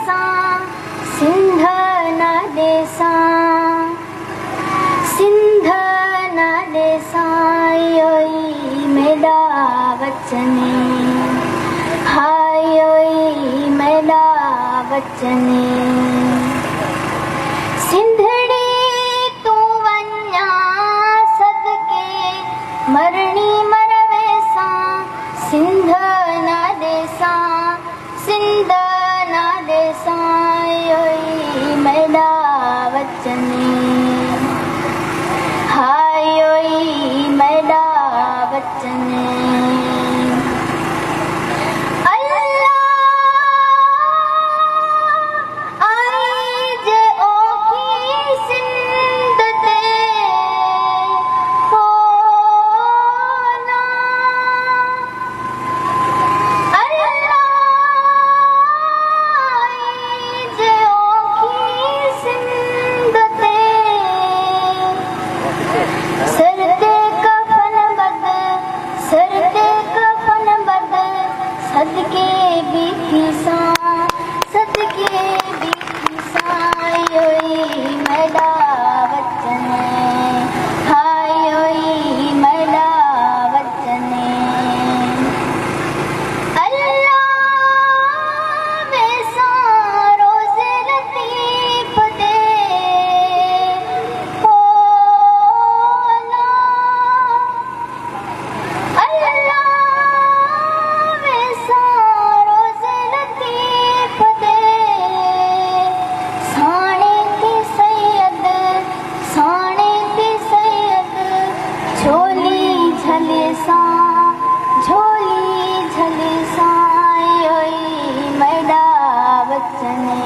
वेसा सिंध नादेसा सिंध नादेसा योई मेरा वचने हाय योई मेरा वचने सिंधड़ी तू वन्या सदके मरणी मरवेसा सिंध नादेसा सिंध नादेसा योई मेरा वचने हाय योई मेरा वचने सदके बीसा सदके बीसा योई मेरा वचने हाय योई मेरा वचने अल्लाह वेसा रोज लतीफ दे झोली झलेसा योई मेरा वचने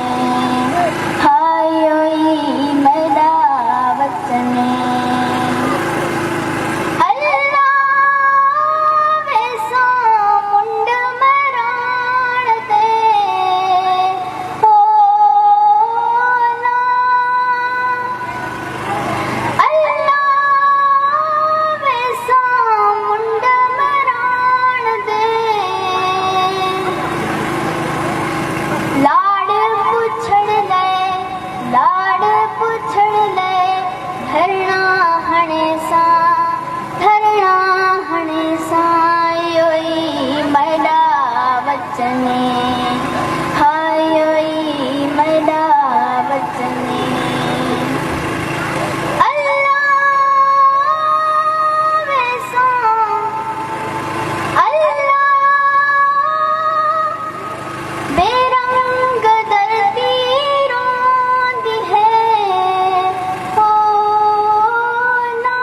हाय योई मेरा वचने अल्लाह वेसा मुंड मराण दे वचने हाय योई मेरा वचने अल्लाह वेसा अल्लाह बेरंग दर्दी रोंदी है ओ ना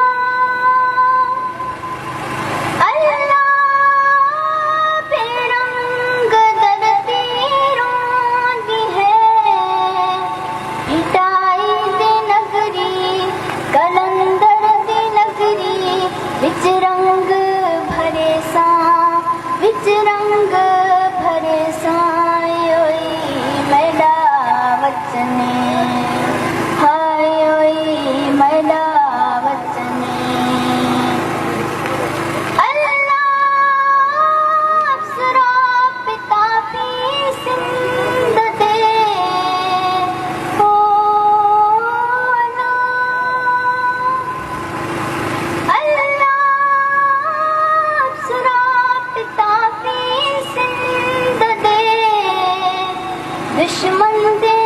अल्लाह विच रंग भरे सा विच रंग भरे सा योई मेरा वचने हाय योई मेरा वचने अल्लाह अप्सरा पिता पी सिंध दे दुश्मन दे